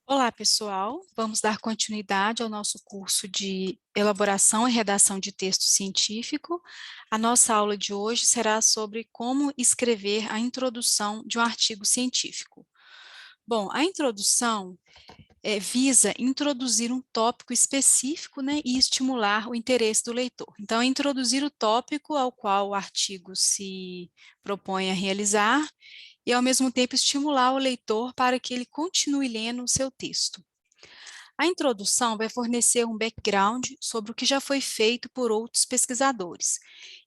Olá, pessoal. Vamos dar continuidade ao nosso curso de elaboração e redação de texto científico. A nossa aula de hoje será sobre como escrever a introdução de um artigo científico. Bom, a introdução visa introduzir um tópico específico, né, e estimular o interesse do leitor. Então, é introduzir o tópico ao qual o artigo se propõe a realizar e, ao mesmo tempo, estimular o leitor para que ele continue lendo o seu texto. A introdução vai fornecer um background sobre o que já foi feito por outros pesquisadores.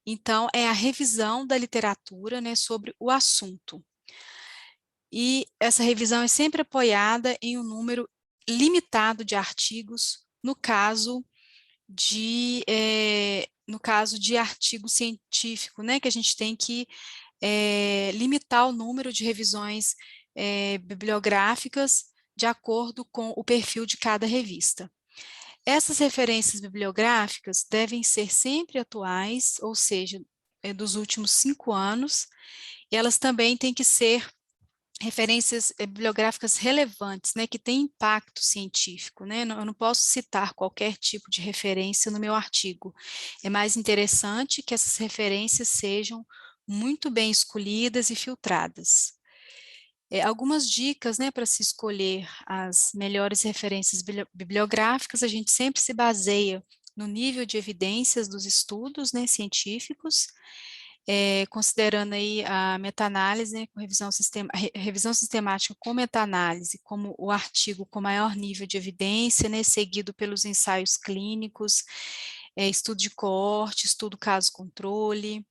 Então, é a revisão da literatura, né, sobre o assunto. E essa revisão é sempre apoiada em um número limitado de artigos, no caso de artigo científico, né, que a gente tem que limitar o número de revisões bibliográficas de acordo com o perfil de cada revista. Essas referências bibliográficas devem ser sempre atuais, ou seja, dos últimos 5 anos, e elas também têm que ser referências bibliográficas relevantes, né, que têm impacto científico, né, eu não posso citar qualquer tipo de referência no meu artigo. É mais interessante que essas referências sejam muito bem escolhidas e filtradas. Algumas dicas, né, para se escolher as melhores referências bibliográficas, a gente sempre se baseia no nível de evidências dos estudos, né, científicos, considerando aí a meta-análise, né, com revisão sistemática com meta-análise, como o artigo com maior nível de evidência, né, seguido pelos ensaios clínicos, estudo de coorte, estudo caso-controle,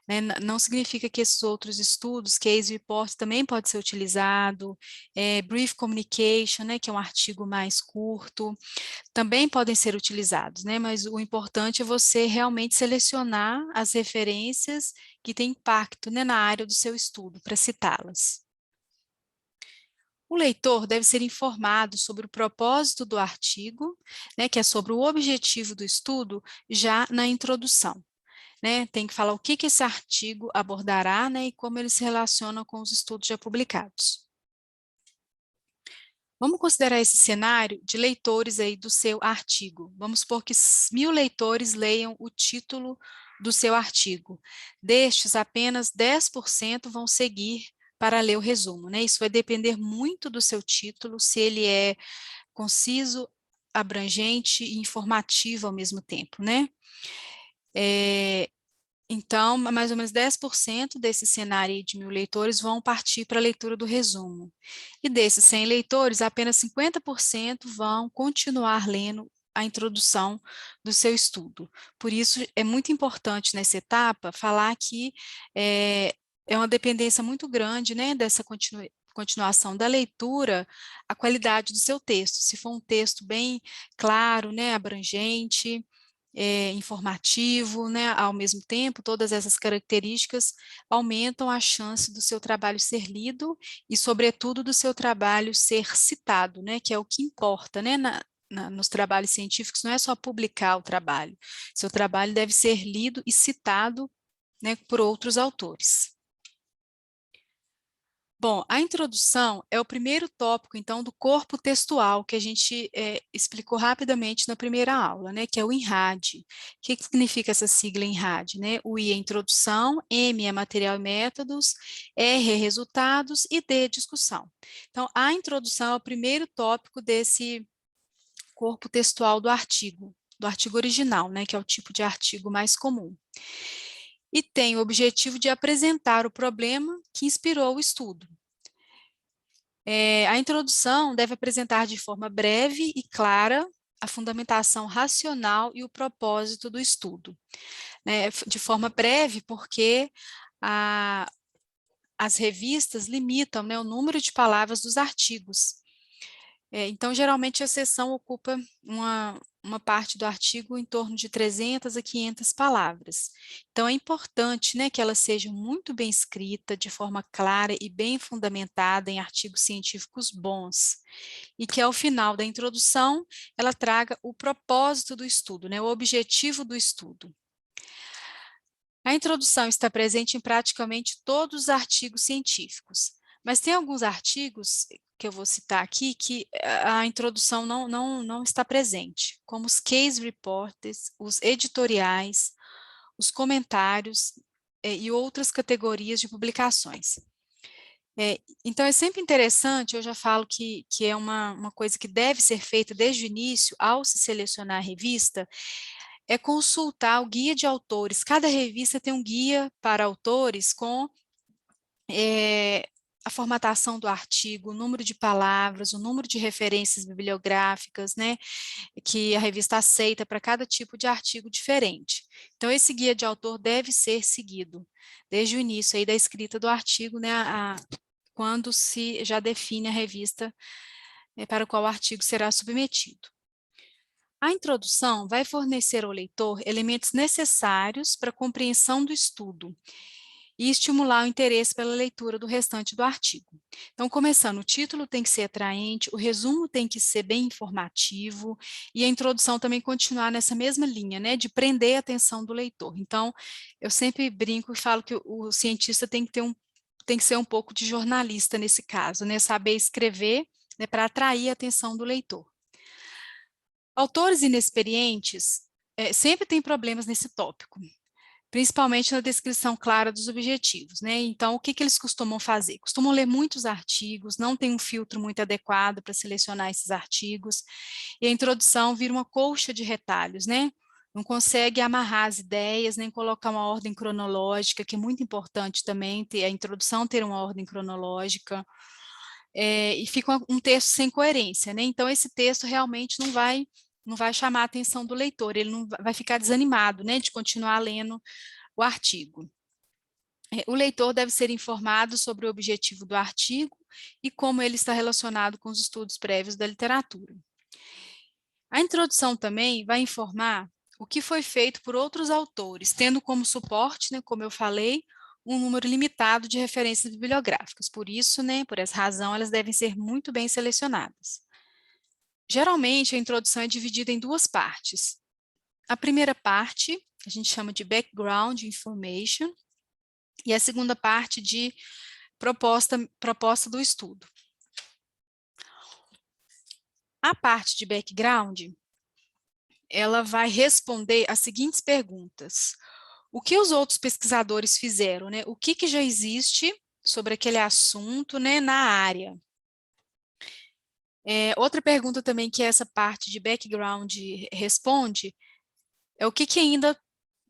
né, não significa que esses outros estudos, case report, também pode ser utilizado, brief communication, né, que é um artigo mais curto, também podem ser utilizados, né, mas o importante é você realmente selecionar as referências que têm impacto, né, na área do seu estudo, para citá-las. O leitor deve ser informado sobre o propósito do artigo, né, que é sobre o objetivo do estudo, já na introdução. Né, tem que falar o que esse artigo abordará, né, e como ele se relaciona com os estudos já publicados. Vamos considerar esse cenário de leitores aí do seu artigo. Vamos supor que 1.000 leitores leiam o título do seu artigo. Destes, apenas 10% vão seguir para ler o resumo, né? Isso vai depender muito do seu título, se ele é conciso, abrangente e informativo ao mesmo tempo, né? Então, mais ou menos 10% desse cenário aí de 1.000 leitores vão partir para a leitura do resumo. E desses 100 leitores, apenas 50% vão continuar lendo a introdução do seu estudo. Por isso, é muito importante nessa etapa falar que é uma dependência muito grande, né, dessa continuação da leitura, a qualidade do seu texto. Se for um texto bem claro, né, abrangente, informativo, né, ao mesmo tempo, todas essas características aumentam a chance do seu trabalho ser lido e, sobretudo, do seu trabalho ser citado, né, que é o que importa, né, nos trabalhos científicos, não é só publicar o trabalho, seu trabalho deve ser lido e citado, né, por outros autores. Bom, a introdução é o primeiro tópico, então, do corpo textual que a gente explicou rapidamente na primeira aula, né, que é o INRAD. O que significa essa sigla INRAD, né? O I é introdução, M é material e métodos, R é resultados e D é discussão. Então, a introdução é o primeiro tópico desse corpo textual do artigo original, né, que é o tipo de artigo mais comum. E tem o objetivo de apresentar o problema que inspirou o estudo. A introdução deve apresentar de forma breve e clara a fundamentação racional e o propósito do estudo. Né? De forma breve, porque as revistas limitam, né, o número de palavras dos artigos. Então, geralmente, a seção ocupa uma parte do artigo em torno de 300 a 500 palavras. Então, é importante, né, que ela seja muito bem escrita, de forma clara e bem fundamentada em artigos científicos bons. E que, ao final da introdução, ela traga o propósito do estudo, né, o objetivo do estudo. A introdução está presente em praticamente todos os artigos científicos, Mas tem alguns artigos que eu vou citar aqui que a introdução não está presente, como os case reports, os editoriais, os comentários e outras categorias de publicações. Então, é sempre interessante, eu já falo que é uma coisa que deve ser feita desde o início, ao se selecionar a revista, é consultar o guia de autores. Cada revista tem um guia para autores com a formatação do artigo, o número de palavras, o número de referências bibliográficas, né, que a revista aceita para cada tipo de artigo diferente. Então, esse guia de autor deve ser seguido desde o início aí da escrita do artigo, né, quando se já define a revista para a qual o artigo será submetido. A introdução vai fornecer ao leitor elementos necessários para a compreensão do estudo e estimular o interesse pela leitura do restante do artigo. Então, começando, o título tem que ser atraente, o resumo tem que ser bem informativo e a introdução também continuar nessa mesma linha, né, de prender a atenção do leitor. Então, eu sempre brinco e falo que o cientista tem que ser um pouco de jornalista nesse caso, né, saber escrever, né, para atrair a atenção do leitor. Autores inexperientes sempre têm problemas nesse tópico, principalmente na descrição clara dos objetivos, né? Então, o que eles costumam fazer? Costumam ler muitos artigos, não tem um filtro muito adequado para selecionar esses artigos, e a introdução vira uma colcha de retalhos, né? Não consegue amarrar as ideias, nem colocar uma ordem cronológica, que é muito importante também, ter a introdução ter uma ordem cronológica, e fica um texto sem coerência, né? Então, esse texto realmente não vai chamar a atenção do leitor, ele não vai ficar desanimado, né, de continuar lendo o artigo. O leitor deve ser informado sobre o objetivo do artigo e como ele está relacionado com os estudos prévios da literatura. A introdução também vai informar o que foi feito por outros autores, tendo como suporte, né, como eu falei, um número limitado de referências bibliográficas. Por isso, né, por essa razão, elas devem ser muito bem selecionadas. Geralmente, a introdução é dividida em duas partes. A primeira parte, a gente chama de background information, e a segunda parte de proposta do estudo. A parte de background, ela vai responder as seguintes perguntas. O que os outros pesquisadores fizeram, né? O que já existe sobre aquele assunto, né, na área? Outra pergunta também que essa parte de background responde é o que ainda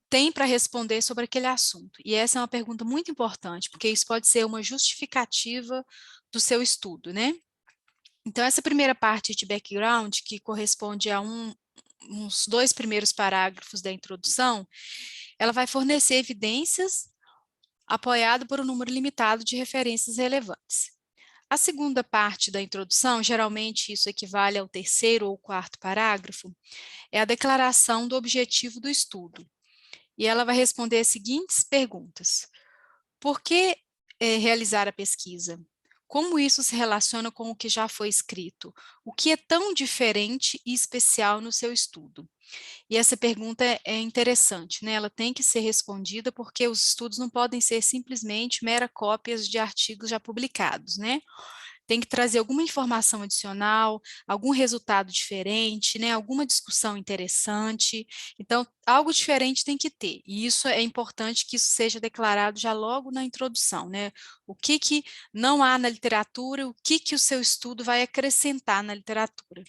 tem para responder sobre aquele assunto. E essa é uma pergunta muito importante, porque isso pode ser uma justificativa do seu estudo, né? Então, essa primeira parte de background, que corresponde a uns 2 primeiros parágrafos da introdução, ela vai fornecer evidências apoiado por um número limitado de referências relevantes. A segunda parte da introdução, geralmente isso equivale ao terceiro ou quarto parágrafo, é a declaração do objetivo do estudo. E ela vai responder as seguintes perguntas. Por que realizar a pesquisa? Como isso se relaciona com o que já foi escrito? O que é tão diferente e especial no seu estudo? E essa pergunta é interessante, né? Ela tem que ser respondida porque os estudos não podem ser simplesmente mera cópias de artigos já publicados, né? Tem que trazer alguma informação adicional, algum resultado diferente, né? Alguma discussão interessante. Então, algo diferente tem que ter. E isso é importante que isso seja declarado já logo na introdução, né? O que não há na literatura, o que o seu estudo vai acrescentar na literatura.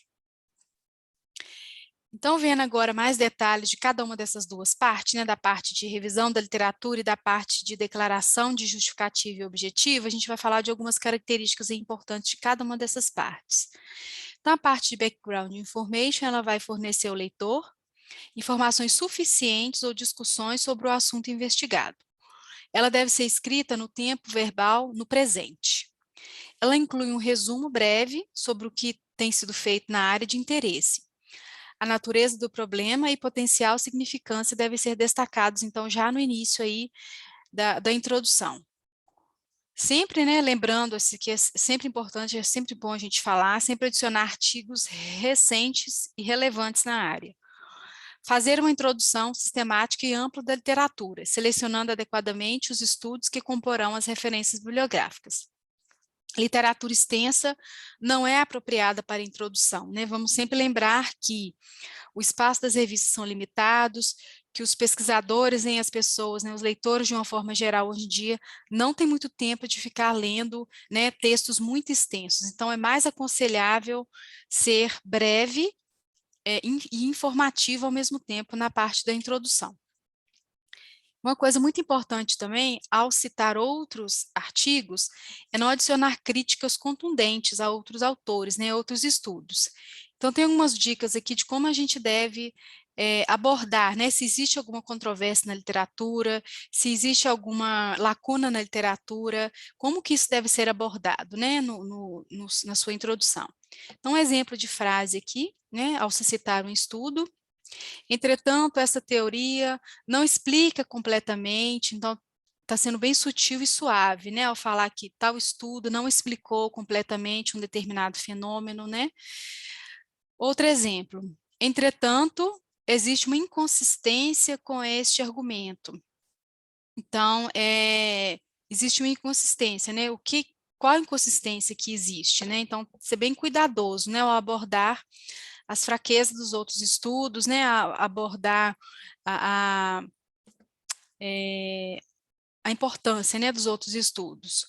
Então, vendo agora mais detalhes de cada uma dessas duas partes, né, da parte de revisão da literatura e da parte de declaração de justificativa e objetiva, a gente vai falar de algumas características importantes de cada uma dessas partes. Então, a parte de background information, ela vai fornecer ao leitor informações suficientes ou discussões sobre o assunto investigado. Ela deve ser escrita no tempo verbal, no presente. Ela inclui um resumo breve sobre o que tem sido feito na área de interesse. A natureza do problema e potencial significância devem ser destacados, então, já no início aí da introdução. Sempre, né, lembrando que é sempre importante, é sempre bom a gente falar, sempre adicionar artigos recentes e relevantes na área. Fazer uma introdução sistemática e ampla da literatura, selecionando adequadamente os estudos que comporão as referências bibliográficas. Literatura extensa não é apropriada para introdução, né? Vamos sempre lembrar que o espaço das revistas são limitados, que os pesquisadores, nem as pessoas, né, os leitores de uma forma geral hoje em dia, não tem muito tempo de ficar lendo, né, textos muito extensos. Então, é mais aconselhável ser breve e informativo ao mesmo tempo na parte da introdução. Uma coisa muito importante também, ao citar outros artigos, é não adicionar críticas contundentes a outros autores, né, outros estudos. Então, tem algumas dicas aqui de como a gente deve abordar, né, se existe alguma controvérsia na literatura, se existe alguma lacuna na literatura, como que isso deve ser abordado, né, na sua introdução. Então, um exemplo de frase aqui, né, ao se citar um estudo: entretanto, essa teoria não explica completamente, então está sendo bem sutil e suave, né, ao falar que tal estudo não explicou completamente um determinado fenômeno, né. Outro exemplo: entretanto, existe uma inconsistência com este argumento. Então, existe uma inconsistência, né, qual a inconsistência que existe, né, então ser bem cuidadoso, né, ao abordar as fraquezas dos outros estudos, né, abordar a, a, a importância, né, dos outros estudos.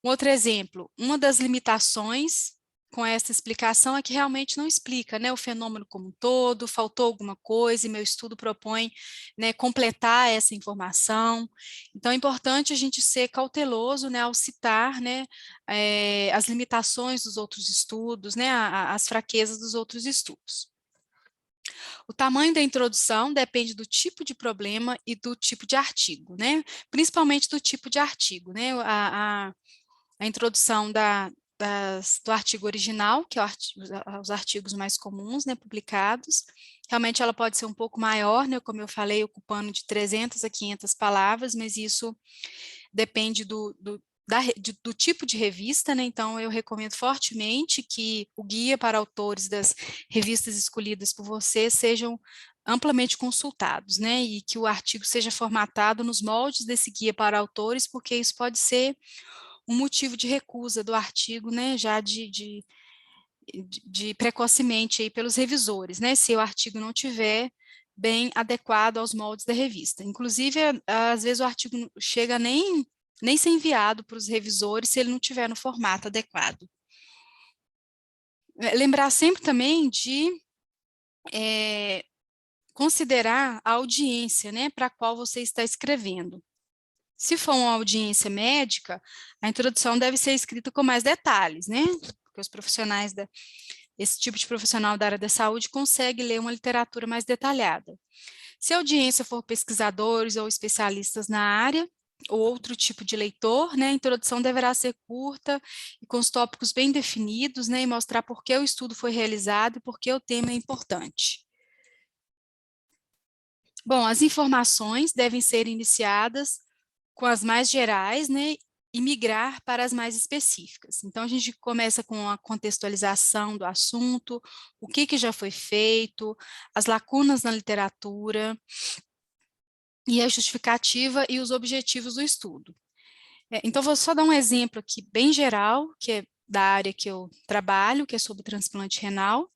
Um outro exemplo, uma das limitações com essa explicação é que realmente não explica, né, o fenômeno como um todo, faltou alguma coisa e meu estudo propõe, né, completar essa informação. Então é importante a gente ser cauteloso, né, ao citar, né, as limitações dos outros estudos, né, as fraquezas dos outros estudos. O tamanho da introdução depende do tipo de problema e do tipo de artigo, né? Principalmente do tipo de artigo, né? A introdução do artigo original, que é os artigos mais comuns, né, publicados, realmente ela pode ser um pouco maior, né, como eu falei, ocupando de 300 a 500 palavras, mas isso depende do tipo de revista, né? Então eu recomendo fortemente que o guia para autores das revistas escolhidas por você sejam amplamente consultados, né? E que o artigo seja formatado nos moldes desse guia para autores, porque isso pode ser um motivo de recusa do artigo, né? Já de precocemente aí pelos revisores, né? Se o artigo não tiver bem adequado aos moldes da revista. Inclusive, às vezes o artigo chega nem ser enviado para os revisores se ele não tiver no formato adequado. Lembrar sempre também de considerar a audiência, né, para a qual você está escrevendo. Se for uma audiência médica, a introdução deve ser escrita com mais detalhes, né, porque os profissionais esse tipo de profissional da área da saúde consegue ler uma literatura mais detalhada. Se a audiência for pesquisadores ou especialistas na área, ou outro tipo de leitor, né, a introdução deverá ser curta e com os tópicos bem definidos, né, e mostrar por que o estudo foi realizado e por que o tema é importante. Bom, as informações devem ser iniciadas com as mais gerais, né, e migrar para as mais específicas. Então, a gente começa com a contextualização do assunto, o que já foi feito, as lacunas na literatura, e a justificativa e os objetivos do estudo. Então, vou só dar um exemplo aqui bem geral, que é da área que eu trabalho, que é sobre transplante renal.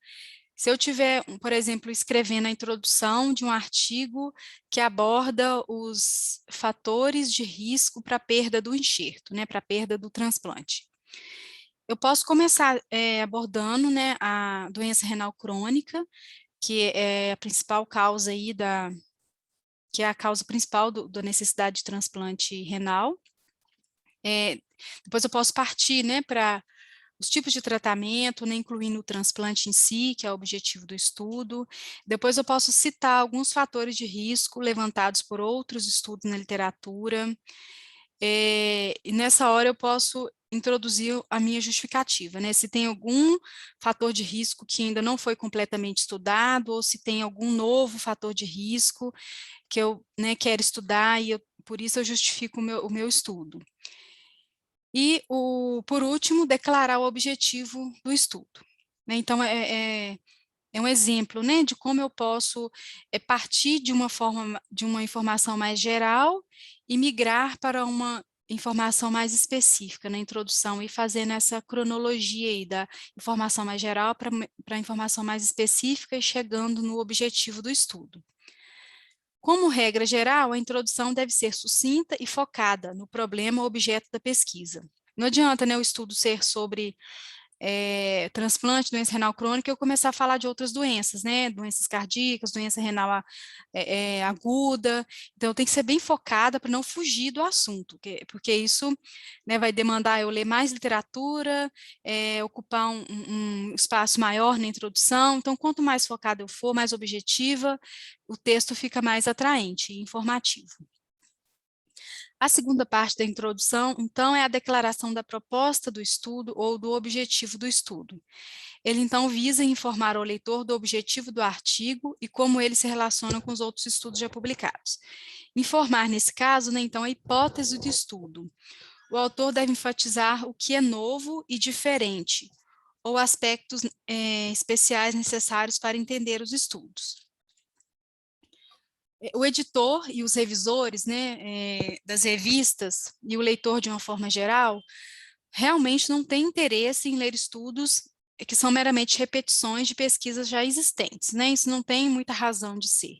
Se eu tiver, por exemplo, escrevendo a introdução de um artigo que aborda os fatores de risco para a perda do enxerto, né, para a perda do transplante. Eu posso começar abordando, né, a doença renal crônica, que é a principal causa aí que é a causa principal da necessidade de transplante renal. Depois eu posso partir, né, para os tipos de tratamento, né, incluindo o transplante em si, que é o objetivo do estudo. Depois eu posso citar alguns fatores de risco levantados por outros estudos na literatura. E nessa hora eu posso introduzir a minha justificativa, né? Se tem algum fator de risco que ainda não foi completamente estudado, ou se tem algum novo fator de risco que eu, né, quero estudar e por isso eu justifico o meu estudo. E, por último, declarar o objetivo do estudo, né? Então, é um exemplo, né, de como eu posso partir de uma informação mais geral e migrar para uma informação mais específica na introdução e fazendo essa cronologia aí da informação mais geral para a informação mais específica e chegando no objetivo do estudo. Como regra geral, a introdução deve ser sucinta e focada no problema ou objeto da pesquisa. Não adianta, né, o estudo ser sobre transplante, doença renal crônica, eu começar a falar de outras doenças, né, doenças cardíacas, doença renal aguda, então tem que ser bem focada para não fugir do assunto, porque isso, né, vai demandar eu ler mais literatura, ocupar um espaço maior na introdução, então quanto mais focada eu for, mais objetiva, o texto fica mais atraente e informativo. A segunda parte da introdução, então, é a declaração da proposta do estudo ou do objetivo do estudo. Ele, então, visa informar o leitor do objetivo do artigo e como ele se relaciona com os outros estudos já publicados. Informar, nesse caso, né, então, a hipótese do estudo. O autor deve enfatizar o que é novo e diferente, ou aspectos especiais necessários para entender os estudos. O editor e os revisores, né, das revistas e o leitor de uma forma geral, realmente não tem interesse em ler estudos que são meramente repetições de pesquisas já existentes, né? Isso não tem muita razão de ser.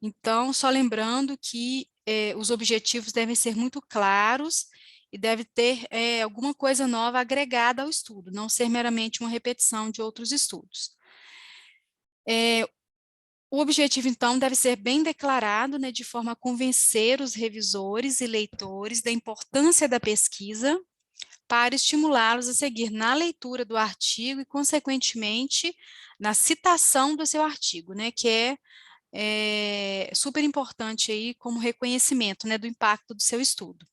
Então, só lembrando que os objetivos devem ser muito claros e deve ter alguma coisa nova agregada ao estudo, não ser meramente uma repetição de outros estudos. O objetivo, então, deve ser bem declarado, né, de forma a convencer os revisores e leitores da importância da pesquisa para estimulá-los a seguir na leitura do artigo e, consequentemente, na citação do seu artigo, né, que é super importante aí como reconhecimento, né, do impacto do seu estudo.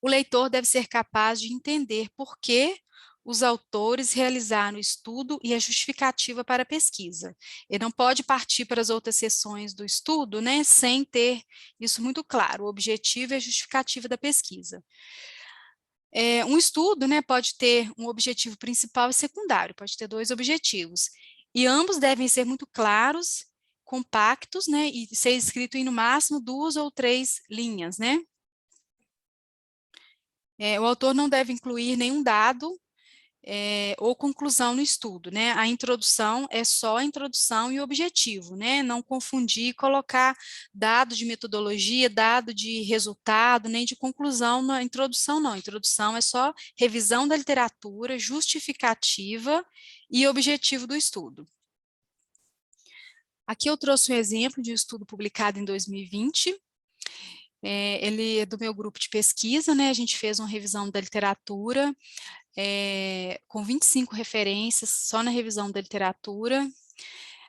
O leitor deve ser capaz de entender por que os autores realizaram o estudo e a justificativa para a pesquisa. Ele não pode partir para as outras seções do estudo, né, sem ter isso muito claro, o objetivo e a justificativa da pesquisa. Um estudo, né, pode ter um objetivo principal e secundário, pode ter dois objetivos, e ambos devem ser muito claros, compactos, né, e ser escrito em no máximo 2 ou 3 linhas, né. O autor não deve incluir nenhum dado ou conclusão no estudo, né? A introdução é só a introdução e objetivo, né? Não confundir e colocar dado de metodologia, dado de resultado, nem de conclusão na introdução, não. A introdução é só revisão da literatura, justificativa e objetivo do estudo. Aqui eu trouxe um exemplo de um estudo publicado em 2020, ele é do meu grupo de pesquisa, né? A gente fez uma revisão da literatura, com 25 referências só na revisão da literatura,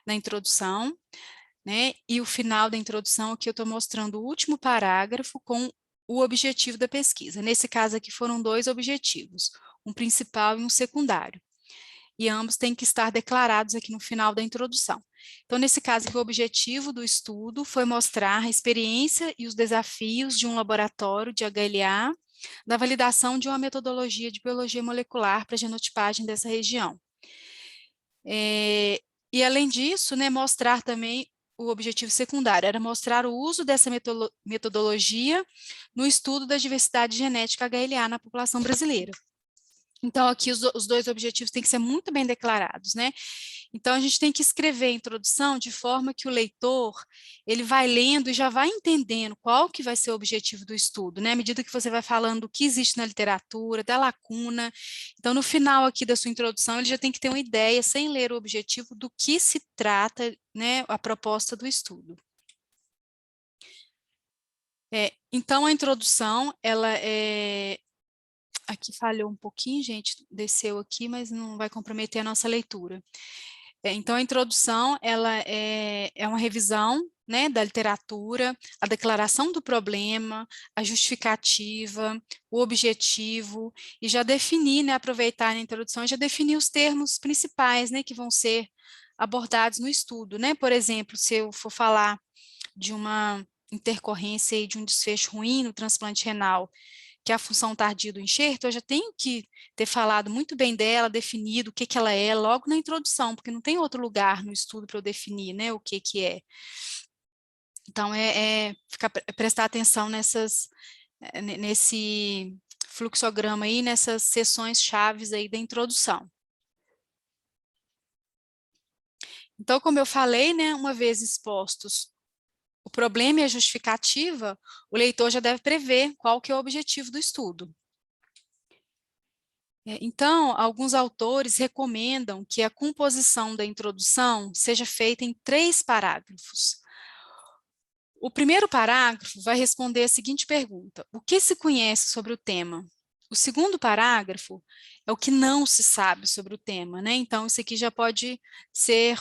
na introdução, né? E o final da introdução, aqui eu estou mostrando o último parágrafo com o objetivo da pesquisa. Nesse caso aqui foram 2 objetivos, um principal e um secundário. E ambos têm que estar declarados aqui no final da introdução. Então, nesse caso aqui, o objetivo do estudo foi mostrar a experiência e os desafios de um laboratório de HLA da validação de uma metodologia de biologia molecular para a genotipagem dessa região. E, além disso, né, mostrar também o objetivo secundário, era mostrar o uso dessa metodologia no estudo da diversidade genética HLA na população brasileira. Então, aqui os 2 objetivos têm que ser muito bem declarados, né? Então, a gente tem que escrever a introdução de forma que o leitor, ele vai lendo e já vai entendendo qual que vai ser o objetivo do estudo, né? À medida que você vai falando do que existe na literatura, da lacuna. Então, no final aqui da sua introdução, ele já tem que ter uma ideia, sem ler o objetivo, do que se trata, né, a proposta do estudo. Então, a introdução, ela aqui falhou um pouquinho, gente, desceu aqui, mas não vai comprometer a nossa leitura. Então, a introdução, ela é uma revisão, né, da literatura, a declaração do problema, a justificativa, o objetivo, e já definir, né, aproveitar na introdução, já definir os termos principais, né, que vão ser abordados no estudo, né, por exemplo, se eu for falar de uma intercorrência e de um desfecho ruim no transplante renal, que é a função tardia do enxerto, eu já tenho que ter falado muito bem dela, definido o que que ela é logo na introdução, porque não tem outro lugar no estudo para eu definir, né, o que que é. Então, prestar atenção nesse fluxograma aí, nessas seções chaves aí da introdução. Então, como eu falei, né, uma vez expostos o problema e a justificativa, o leitor já deve prever qual que é o objetivo do estudo. Então, alguns autores recomendam que a composição da introdução seja feita em 3 parágrafos. O primeiro parágrafo vai responder a seguinte pergunta: o que se conhece sobre o tema? O segundo parágrafo é o que não se sabe sobre o tema, né? Então, isso aqui já pode ser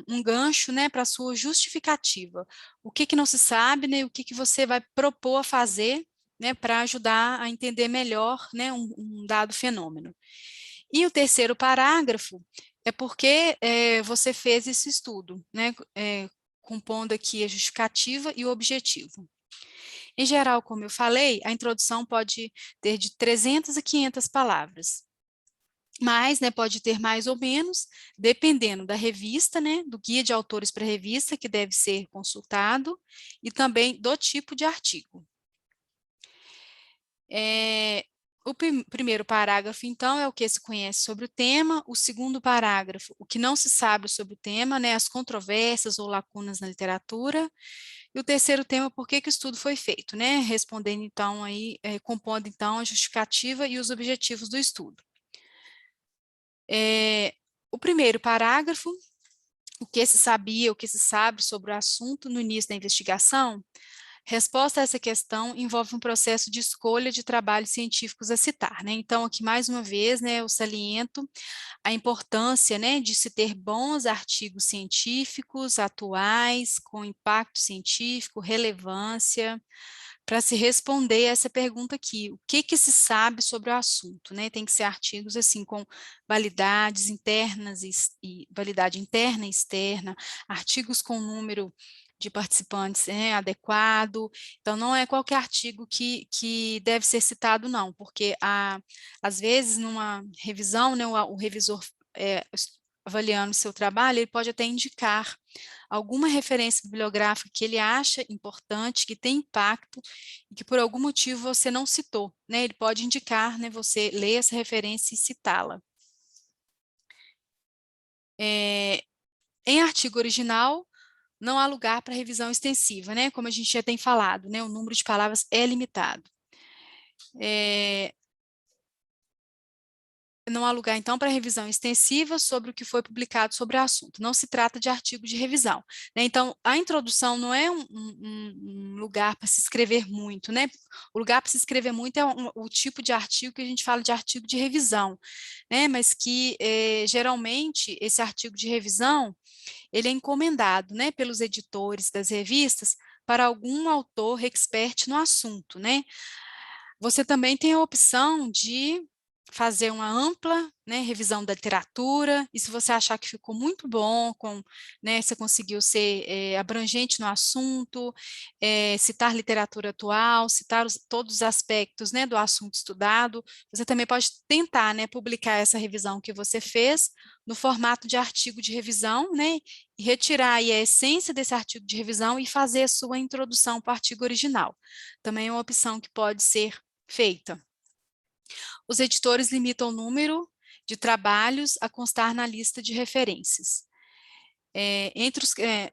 um gancho, né, para a sua justificativa. O que não se sabe, né? O que você vai propor a fazer, né, para ajudar a entender melhor, né, um dado fenômeno. E o terceiro parágrafo é porque você fez esse estudo, né, compondo aqui a justificativa e o objetivo. Em geral, como eu falei, a introdução pode ter de 300 a 500 palavras, mas, né, pode ter mais ou menos, dependendo da revista, né, do guia de autores para a revista, que deve ser consultado, e também do tipo de artigo. O primeiro parágrafo, então, é o que se conhece sobre o tema. O segundo parágrafo, o que não se sabe sobre o tema, né, as controvérsias ou lacunas na literatura. E o terceiro tema, por que o estudo foi feito, né, respondendo, então, aí, compondo, então, a justificativa e os objetivos do estudo. O primeiro parágrafo, o que se sabia, o que se sabe sobre o assunto no início da investigação. Resposta a essa questão envolve um processo de escolha de trabalhos científicos a citar, né? Então, aqui mais uma vez, né, eu saliento a importância, né, de se ter bons artigos científicos atuais, com impacto científico, relevância, para se responder a essa pergunta aqui: o que se sabe sobre o assunto, né? Tem que ser artigos assim com validades internas e validade interna e externa, artigos com número de participantes, né, adequado. Então, não é qualquer artigo que deve ser citado, não, porque às vezes, numa revisão, né, o revisor avaliando o seu trabalho, ele pode até indicar alguma referência bibliográfica que ele acha importante, que tem impacto, e que por algum motivo você não citou, né? Ele pode indicar, né, você ler essa referência e citá-la. Em artigo original, não há lugar para revisão extensiva, né? Como a gente já tem falado, né? O número de palavras é limitado. Não há lugar, então, para revisão extensiva sobre o que foi publicado sobre o assunto. Não se trata de artigo de revisão, né? Então, a introdução não é um lugar para se escrever muito, né? O lugar para se escrever muito é o tipo de artigo que a gente fala de artigo de revisão, né? Mas que, geralmente, esse artigo de revisão, ele é encomendado, né, pelos editores das revistas para algum autor expert no assunto, né? Você também tem a opção de fazer uma ampla, né, revisão da literatura, e se você achar que ficou muito bom, né, você conseguiu ser abrangente no assunto, citar literatura atual, citar todos os aspectos, né, do assunto estudado, você também pode tentar, né, publicar essa revisão que você fez no formato de artigo de revisão, né, e retirar aí a essência desse artigo de revisão e fazer a sua introdução para o artigo original. Também é uma opção que pode ser feita. Os editores limitam o número de trabalhos a constar na lista de referências.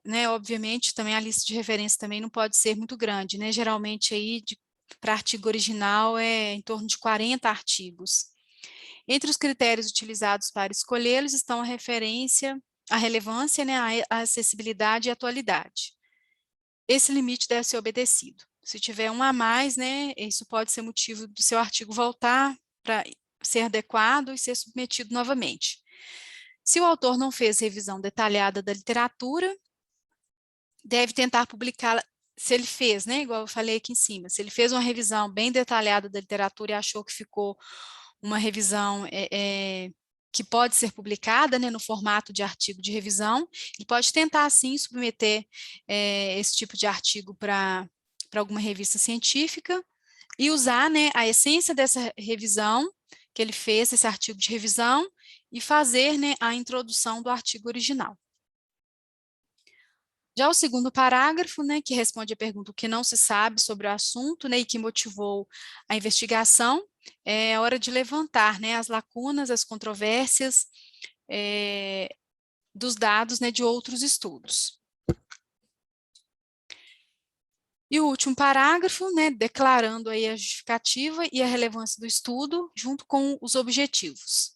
Né, obviamente, também a lista de referências também não pode ser muito grande, né? Geralmente aí para artigo original é em torno de 40 artigos. Entre os critérios utilizados para escolhê-los estão a referência, a relevância, né, a acessibilidade e a atualidade. Esse limite deve ser obedecido. Se tiver um a mais, né, isso pode ser motivo do seu artigo voltar para ser adequado e ser submetido novamente. Se o autor não fez revisão detalhada da literatura, deve tentar publicá-la. Se ele fez, né, igual eu falei aqui em cima, se ele fez uma revisão bem detalhada da literatura e achou que ficou uma revisão que pode ser publicada, né, no formato de artigo de revisão, ele pode tentar, sim, submeter esse tipo de artigo para alguma revista científica e usar, né, a essência dessa revisão que ele fez, esse artigo de revisão, e fazer, né, a introdução do artigo original. Já o segundo parágrafo, né, que responde a pergunta o que não se sabe sobre o assunto, né, e que motivou a investigação, é hora de levantar, né, as lacunas, as controvérsias dos dados, né, de outros estudos. E o último parágrafo, né, declarando aí a justificativa e a relevância do estudo, junto com os objetivos.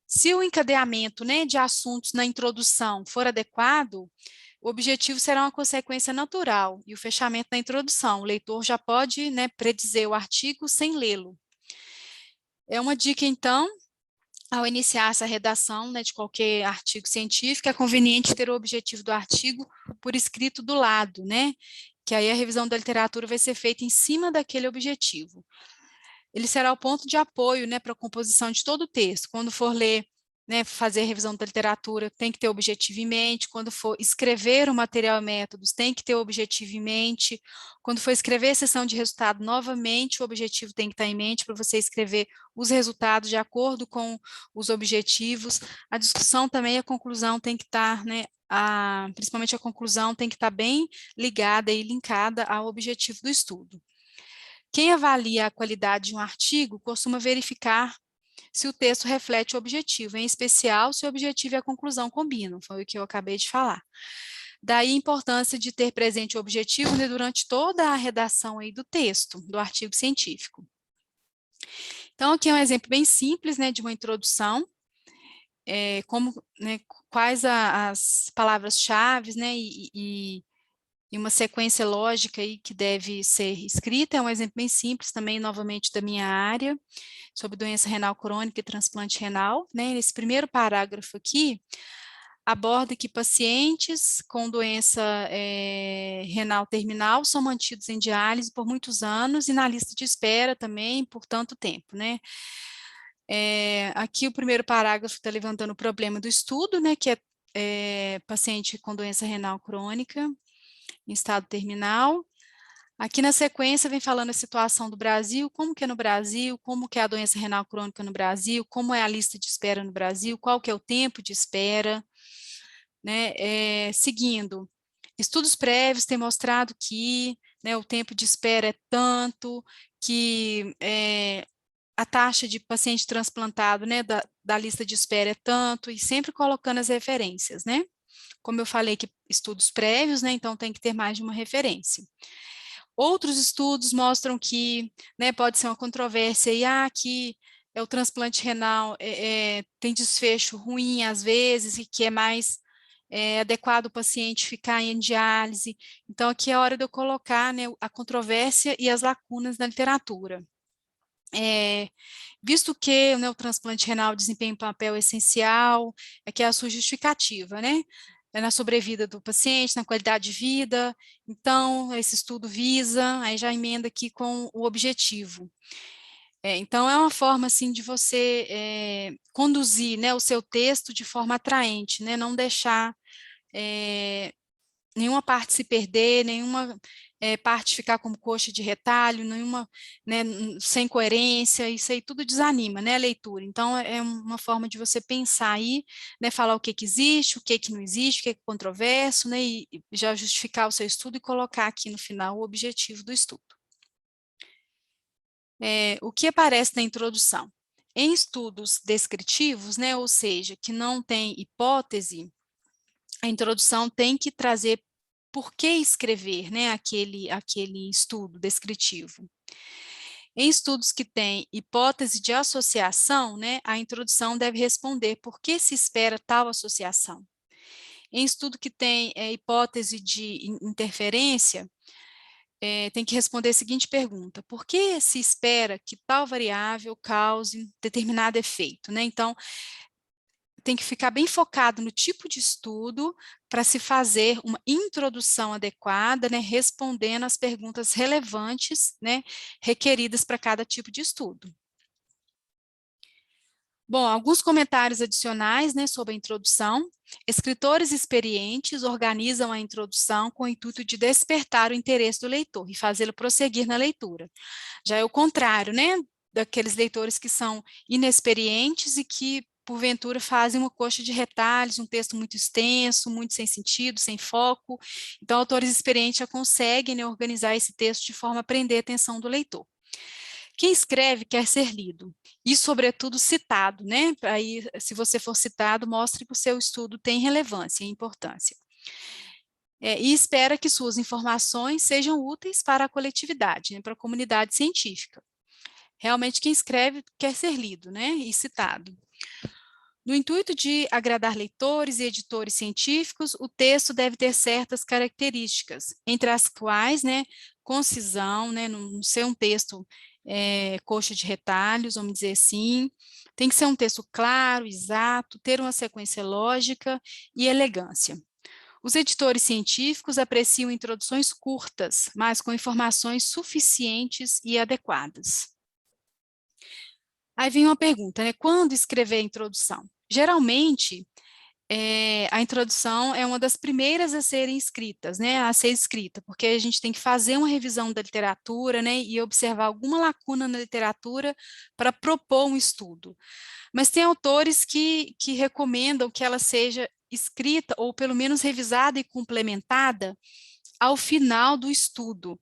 Se o encadeamento, né, de assuntos na introdução for adequado, o objetivo será uma consequência natural e o fechamento da introdução. O leitor já pode, né, predizer o artigo sem lê-lo. É uma dica, então, ao iniciar essa redação, né, de qualquer artigo científico, é conveniente ter o objetivo do artigo por escrito do lado, né, que aí a revisão da literatura vai ser feita em cima daquele objetivo. Ele será o ponto de apoio, né, para a composição de todo o texto. Quando for ler, né, fazer a revisão da literatura, tem que ter o objetivo em mente. Quando for escrever o material e métodos, tem que ter o objetivo em mente. Quando for escrever a seção de resultado, novamente, o objetivo tem que estar em mente para você escrever os resultados de acordo com os objetivos. A discussão também, a conclusão tem que estar, né, principalmente a conclusão tem que estar bem ligada e linkada ao objetivo do estudo. Quem avalia a qualidade de um artigo costuma verificar se o texto reflete o objetivo, em especial se o objetivo e a conclusão combinam, foi o que eu acabei de falar. Daí a importância de ter presente o objetivo, né, durante toda a redação aí do texto, do artigo científico. Então, aqui é um exemplo bem simples, né, de uma introdução, né, quais as palavras-chave, né, e uma sequência lógica aí que deve ser escrita. É um exemplo bem simples também, novamente, da minha área, sobre doença renal crônica e transplante renal, né? Esse primeiro parágrafo aqui aborda que pacientes com doença renal terminal são mantidos em diálise por muitos anos e na lista de espera também por tanto tempo, né? Aqui o primeiro parágrafo está levantando o problema do estudo, né? Que é paciente com doença renal crônica em estado terminal. Aqui na sequência vem falando a situação do Brasil, como que é no Brasil, como que é a doença renal crônica no Brasil, como é a lista de espera no Brasil, qual que é o tempo de espera, né? Seguindo, estudos prévios têm mostrado que, né, o tempo de espera é tanto, que a taxa de paciente transplantado, né, da lista de espera é tanto, e sempre colocando as referências, né? Como eu falei que estudos prévios, né, então tem que ter mais de uma referência. Outros estudos mostram que, né, pode ser uma controvérsia, e que o transplante renal tem desfecho ruim às vezes, e que é mais adequado o paciente ficar em diálise. Então, aqui é a hora de eu colocar, né, a controvérsia e as lacunas na literatura. Visto que, né, o transplante renal desempenha um papel essencial, que é a sua justificativa, né? Na sobrevida do paciente, na qualidade de vida. Então, esse estudo visa, aí já emenda aqui com o objetivo. Então, é uma forma, assim, de você conduzir, né, o seu texto de forma atraente, né? Não deixar nenhuma parte se perder, nenhuma parte ficar como coxa de retalho, nenhuma, né, sem coerência, isso aí tudo desanima, né, a leitura. Então, é uma forma de você pensar aí, né, falar o que que existe, o que que não existe, o que que é controverso, né, e já justificar o seu estudo e colocar aqui no final o objetivo do estudo. O que aparece na introdução? Em estudos descritivos, né, ou seja, que não tem hipótese, a introdução tem que trazer por que escrever, né, aquele estudo descritivo. Em estudos que têm hipótese de associação, né, a introdução deve responder por que se espera tal associação. Em estudo que tem hipótese de interferência, tem que responder a seguinte pergunta: por que se espera que tal variável cause determinado efeito, né? Então, tem que ficar bem focado no tipo de estudo para se fazer uma introdução adequada, né, respondendo às perguntas relevantes, né, requeridas para cada tipo de estudo. Bom, alguns comentários adicionais, né, sobre a introdução. Escritores experientes organizam a introdução com o intuito de despertar o interesse do leitor e fazê-lo prosseguir na leitura. Já é o contrário, né, daqueles leitores que são inexperientes e que porventura, fazem uma coxa de retalhos, um texto muito extenso, muito sem sentido, sem foco. Então, autores experientes já conseguem, né, organizar esse texto de forma a prender a atenção do leitor. Quem escreve quer ser lido, e, sobretudo, citado, né? Aí, se você for citado, mostre que o seu estudo tem relevância e importância. E espera que suas informações sejam úteis para a coletividade, né, para a comunidade científica. Realmente, quem escreve quer ser lido, né, e citado. No intuito de agradar leitores e editores científicos, o texto deve ter certas características, entre as quais, né, concisão, né, não ser um texto coxa de retalhos, vamos dizer assim, tem que ser um texto claro, exato, ter uma sequência lógica e elegância. Os editores científicos apreciam introduções curtas, mas com informações suficientes e adequadas. Aí vem uma pergunta, né? Quando escrever a introdução? Geralmente, a introdução é uma das primeiras a serem escritas, né? A ser escrita, porque a gente tem que fazer uma revisão da literatura, né? E observar alguma lacuna na literatura para propor um estudo. Mas tem autores que recomendam que ela seja escrita, ou pelo menos revisada e complementada, ao final do estudo,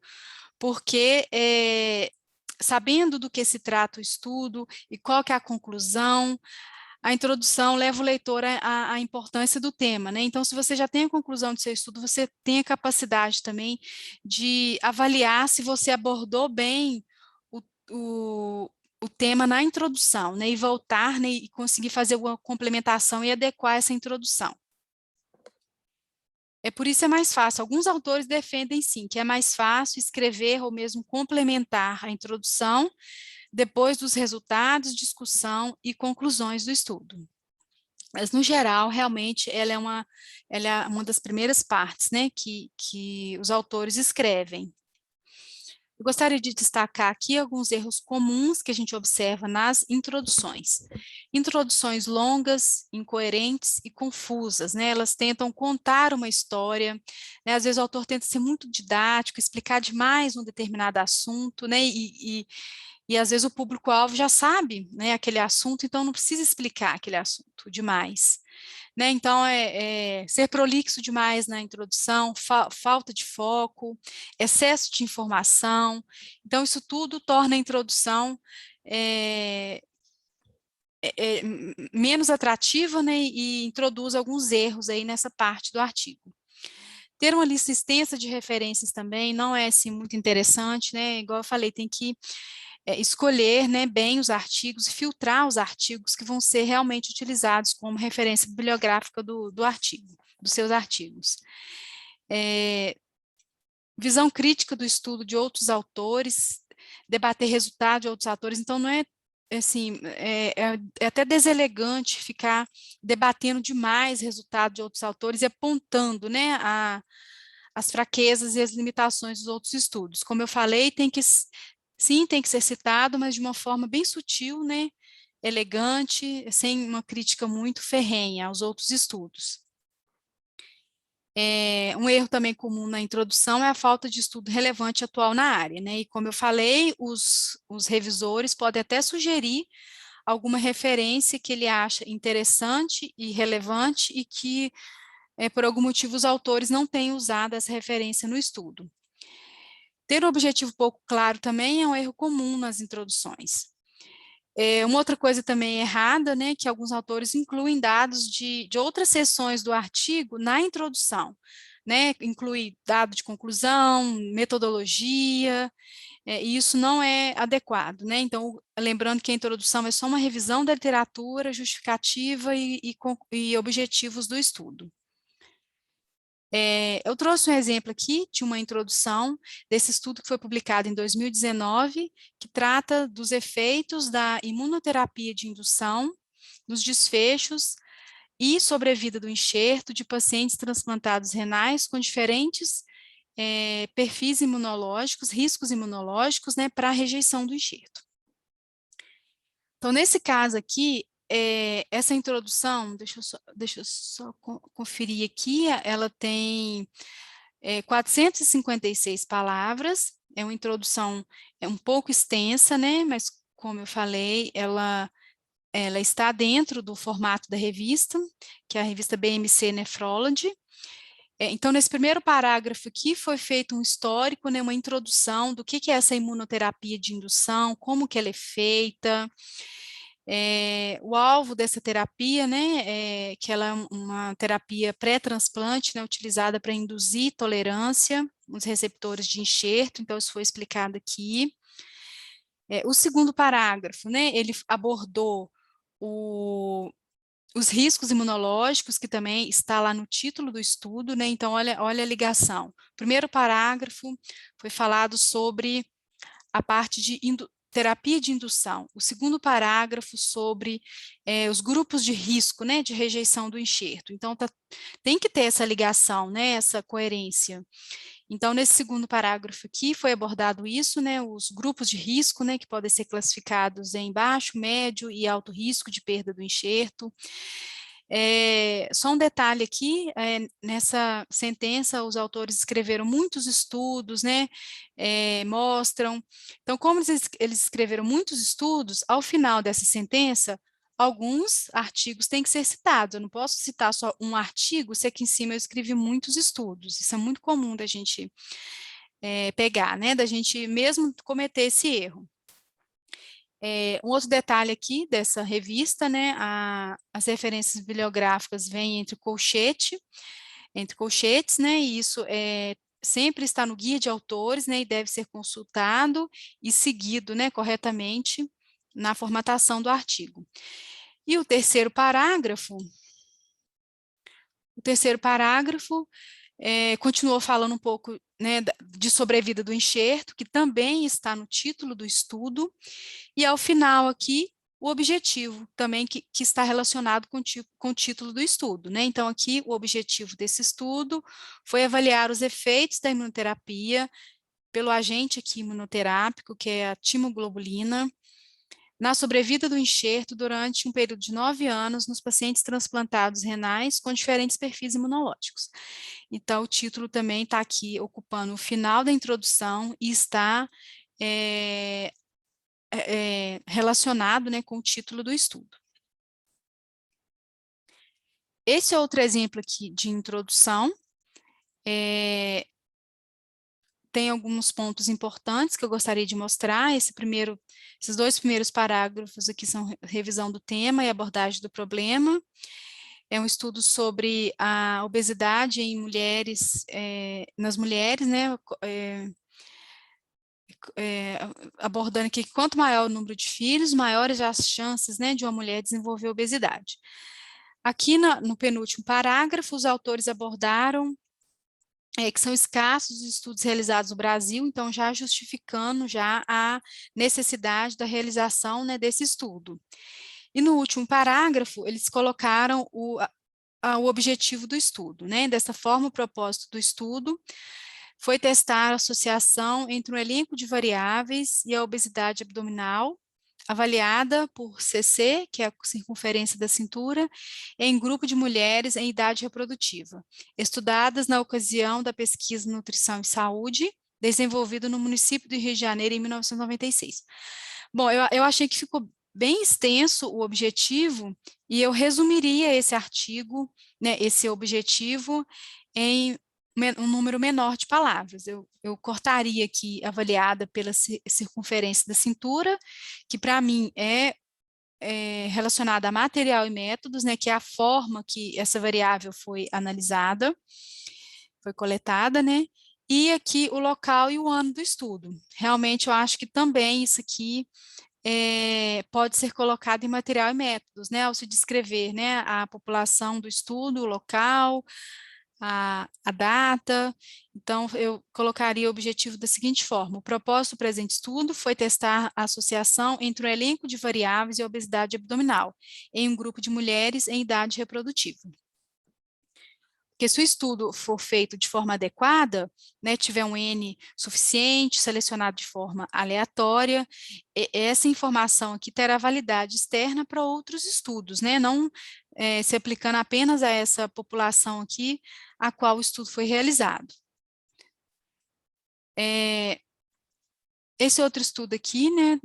porque sabendo do que se trata o estudo e qual que é a conclusão, a introdução leva o leitor à importância do tema, né? Então, se você já tem a conclusão do seu estudo, você tem a capacidade também de avaliar se você abordou bem o, o, o tema na introdução, né? E voltar, né, e conseguir fazer uma complementação e adequar essa introdução. Por isso é mais fácil. Alguns autores defendem, sim, que é mais fácil escrever ou mesmo complementar a introdução depois dos resultados, discussão e conclusões do estudo. Mas, no geral, realmente, ela é uma das primeiras partes, né, que os autores escrevem. Eu gostaria de destacar aqui alguns erros comuns que a gente observa nas introduções. Introduções longas, incoerentes e confusas, né? Elas tentam contar uma história, né? Às vezes o autor tenta ser muito didático, explicar demais um determinado assunto, né? E às vezes o público-alvo já sabe, né, aquele assunto, então não precisa explicar aquele assunto demais. Né? Então, ser prolixo demais na introdução, falta de foco, excesso de informação. Então, isso tudo torna a introdução menos atrativa, né? E introduz alguns erros aí nessa parte do artigo. Ter uma lista extensa de referências também não é assim, muito interessante, né? Igual eu falei, tem que escolher, né, bem os artigos e filtrar os artigos que vão ser realmente utilizados como referência bibliográfica do artigo, dos seus artigos. Visão crítica do estudo de outros autores, debater resultado de outros autores, então não é assim, é até deselegante ficar debatendo demais resultado de outros autores e apontando, né, as fraquezas e as limitações dos outros estudos. Como eu falei, sim, tem que ser citado, mas de uma forma bem sutil, né, elegante, sem uma crítica muito ferrenha aos outros estudos. Um erro também comum na introdução é a falta de estudo relevante atual na área, né? E como eu falei, os revisores podem até sugerir alguma referência que ele acha interessante e relevante e que, por algum motivo, os autores não têm usado essa referência no estudo. Ter um objetivo pouco claro também é um erro comum nas introduções. Uma outra coisa também errada, né, que alguns autores incluem dados de outras seções do artigo na introdução, né, inclui dado de conclusão, metodologia, e isso não é adequado, né, então, lembrando que a introdução é só uma revisão da literatura, justificativa e objetivos do estudo. Eu trouxe um exemplo aqui de uma introdução desse estudo que foi publicado em 2019, que trata dos efeitos da imunoterapia de indução nos desfechos e sobrevida do enxerto de pacientes transplantados renais com diferentes perfis imunológicos, riscos imunológicos, né, para a rejeição do enxerto. Então, nesse caso aqui, essa introdução, deixa eu só conferir aqui, ela tem 456 palavras, é uma introdução um pouco extensa, né, mas como eu falei, ela ela está dentro do formato da revista, que é a revista BMC Nephrology. Então, nesse primeiro parágrafo aqui, foi feito um histórico, né, uma introdução do que é essa imunoterapia de indução, como que ela é feita, o alvo dessa terapia, né, que ela é uma terapia pré-transplante, né, utilizada para induzir tolerância nos receptores de enxerto, então isso foi explicado aqui. O segundo parágrafo, né, ele abordou os riscos imunológicos, que também está lá no título do estudo, né, então olha a ligação. Primeiro parágrafo foi falado sobre a parte de terapia de indução. O segundo parágrafo sobre os grupos de risco, né, de rejeição do enxerto. Então, tem que ter essa ligação, né, essa coerência. Então, nesse segundo parágrafo aqui, foi abordado isso, né, os grupos de risco, né, que podem ser classificados em baixo, médio e alto risco de perda do enxerto. Só um detalhe aqui, nessa sentença os autores escreveram muitos estudos, né, mostram, então como eles escreveram muitos estudos, ao final dessa sentença, alguns artigos têm que ser citados, eu não posso citar só um artigo, se aqui em cima eu escrevi muitos estudos, isso é muito comum da gente pegar, né, da gente mesmo cometer esse erro. Um outro detalhe aqui dessa revista, né, as referências bibliográficas vêm entre colchetes, né, e isso sempre está no guia de autores, né, e deve ser consultado e seguido, né, corretamente na formatação do artigo. E o terceiro parágrafo continuou falando um pouco, né, de sobrevida do enxerto, que também está no título do estudo, e ao final aqui, o objetivo também que está relacionado com o título do estudo, né? Então aqui o objetivo desse estudo foi avaliar os efeitos da imunoterapia pelo agente aqui imunoterápico, que é a timoglobulina, na sobrevida do enxerto durante um período de 9 anos nos pacientes transplantados renais com diferentes perfis imunológicos. Então, o título também está aqui ocupando o final da introdução e está relacionado, né, com o título do estudo. Esse outro exemplo aqui de introdução tem alguns pontos importantes que eu gostaria de mostrar. Esses dois primeiros parágrafos aqui são revisão do tema e abordagem do problema. É um estudo sobre a obesidade em mulheres, nas mulheres, né, abordando aqui que quanto maior o número de filhos, maiores as chances, né, de uma mulher desenvolver obesidade. Aqui no penúltimo parágrafo, os autores abordaram que são escassos os estudos realizados no Brasil, então já justificando já a necessidade da realização, né, desse estudo. E no último parágrafo, eles colocaram o objetivo do estudo, né? Dessa forma, o propósito do estudo foi testar a associação entre um elenco de variáveis e a obesidade abdominal, avaliada por CC, que é a circunferência da cintura, em grupo de mulheres em idade reprodutiva, estudadas na ocasião da pesquisa Nutrição e Saúde, desenvolvida no município do Rio de Janeiro em 1996. Bom, eu achei que ficou bem extenso o objetivo, e eu resumiria esse artigo, né, esse objetivo, em um número menor de palavras. Eu cortaria aqui, avaliada pela circunferência da cintura, que para mim é relacionada a material e métodos, né, que é a forma que essa variável foi analisada, foi coletada, né, e aqui o local e o ano do estudo. Realmente eu acho que também isso aqui pode ser colocado em material e métodos, né, ao se descrever, né, a população do estudo, o local, a data. Então, eu colocaria o objetivo da seguinte forma: o propósito do presente estudo foi testar a associação entre o elenco de variáveis e a obesidade abdominal em um grupo de mulheres em idade reprodutiva. Porque se o estudo for feito de forma adequada, né, tiver um N suficiente, selecionado de forma aleatória, essa informação aqui terá validade externa para outros estudos, né, não se aplicando apenas a essa população aqui, a qual o estudo foi realizado. Esse outro estudo aqui, né,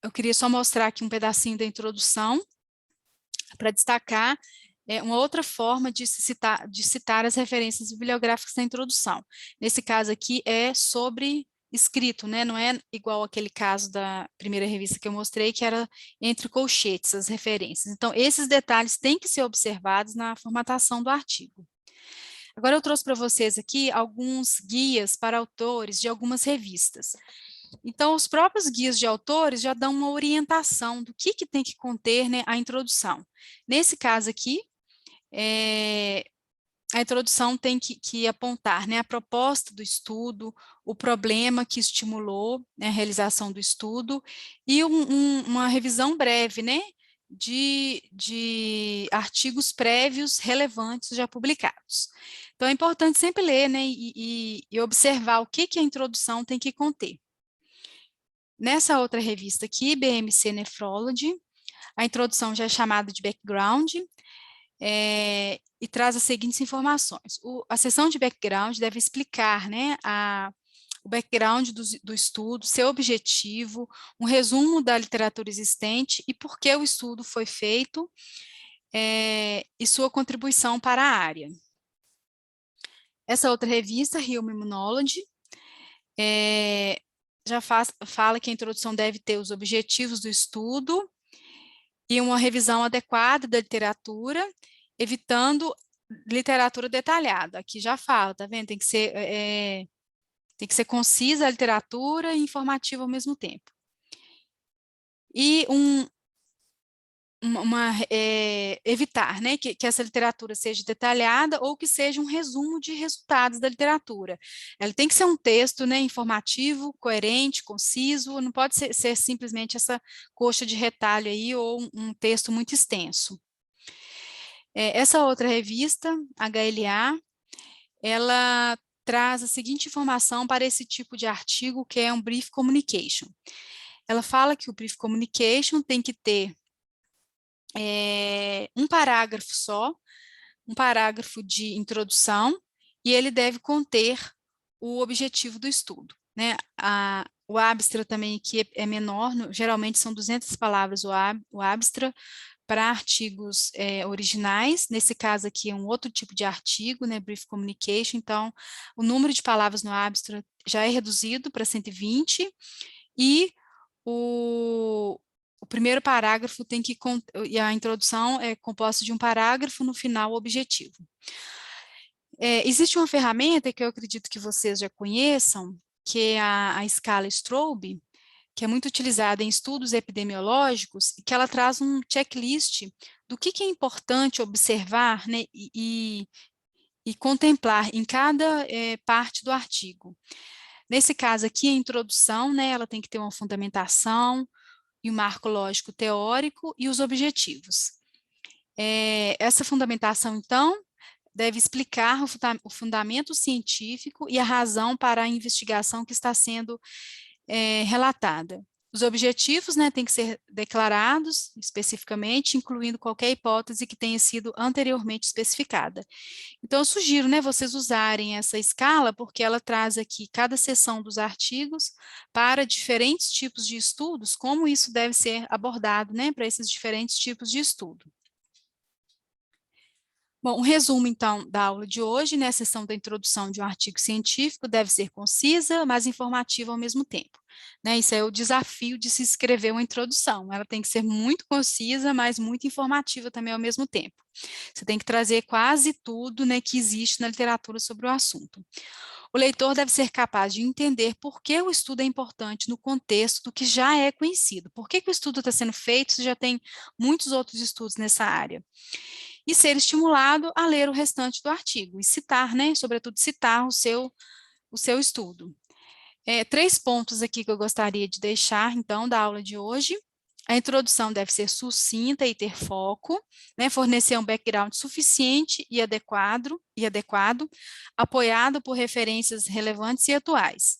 eu queria só mostrar aqui um pedacinho da introdução, para destacar uma outra forma de citar as referências bibliográficas na introdução. Nesse caso aqui é sobre escrito, né? Não é igual aquele caso da primeira revista que eu mostrei, que era entre colchetes as referências. Então, esses detalhes têm que ser observados na formatação do artigo. Agora eu trouxe para vocês aqui alguns guias para autores de algumas revistas. Então, os próprios guias de autores já dão uma orientação do que tem que conter, né, a introdução. Nesse caso aqui, a introdução tem que apontar, né, a proposta do estudo, o problema que estimulou, né, a realização do estudo e uma revisão breve, né, de artigos prévios relevantes já publicados. Então, é importante sempre ler, né, e observar o que a introdução tem que conter. Nessa outra revista aqui, BMC Nephrology, a introdução já é chamada de background, e traz as seguintes informações. A seção de background deve explicar, né, o background do estudo, seu objetivo, um resumo da literatura existente e por que o estudo foi feito, e sua contribuição para a área. Essa outra revista, Human Immunology, já fala que a introdução deve ter os objetivos do estudo e uma revisão adequada da literatura, evitando literatura detalhada. Aqui já fala, tá vendo? Tem que ser concisa a literatura e informativa ao mesmo tempo. E evitar, né, que essa literatura seja detalhada ou que seja um resumo de resultados da literatura. Ela tem que ser um texto, né, informativo, coerente, conciso, não pode ser simplesmente essa coxa de retalho aí ou um texto muito extenso. Essa outra revista, HLA, ela traz a seguinte informação para esse tipo de artigo, que é um Brief Communication. Ela fala que o Brief Communication tem que ter um parágrafo só, um parágrafo de introdução, e ele deve conter o objetivo do estudo, né? O abstra também aqui é menor, geralmente são 200 palavras o abstra para artigos originais, nesse caso aqui é um outro tipo de artigo, né, Brief Communication, então o número de palavras no abstra já é reduzido para 120, e o primeiro parágrafo e a introdução é composta de um parágrafo, no final o objetivo. Existe uma ferramenta que eu acredito que vocês já conheçam, que é a escala Strobe, que é muito utilizada em estudos epidemiológicos, e que ela traz um checklist do que é importante observar, né, e contemplar em cada parte do artigo. Nesse caso aqui, a introdução, né, ela tem que ter uma fundamentação e um marco lógico teórico e os objetivos. Essa fundamentação, então, deve explicar o fundamento científico e a razão para a investigação que está sendo relatada. Os objetivos, né, têm que ser declarados especificamente, incluindo qualquer hipótese que tenha sido anteriormente especificada. Então, eu sugiro, né, vocês usarem essa escala, porque ela traz aqui cada seção dos artigos para diferentes tipos de estudos, como isso deve ser abordado, né, para esses diferentes tipos de estudo. Bom, um resumo, então, da aula de hoje, né, a seção da introdução de um artigo científico deve ser concisa, mas informativa ao mesmo tempo. Né, isso é o desafio de se escrever uma introdução, ela tem que ser muito concisa, mas muito informativa também ao mesmo tempo. Você tem que trazer quase tudo, né, que existe na literatura sobre o assunto. O leitor deve ser capaz de entender por que o estudo é importante no contexto do que já é conhecido. Por que o estudo está sendo feito se já tem muitos outros estudos nessa área? E ser estimulado a ler o restante do artigo e citar, né, sobretudo citar o seu estudo. 3 pontos aqui que eu gostaria de deixar, então, da aula de hoje. A introdução deve ser sucinta e ter foco, né, fornecer um background suficiente e adequado, apoiado por referências relevantes e atuais.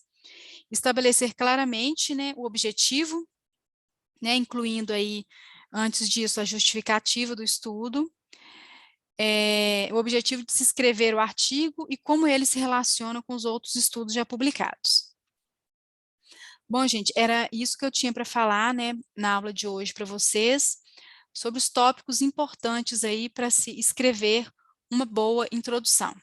Estabelecer claramente, né, o objetivo, né, incluindo aí, antes disso, a justificativa do estudo, o objetivo de se escrever o artigo e como ele se relaciona com os outros estudos já publicados. Bom, gente, era isso que eu tinha para falar, né, na aula de hoje para vocês, sobre os tópicos importantes aí para se escrever uma boa introdução.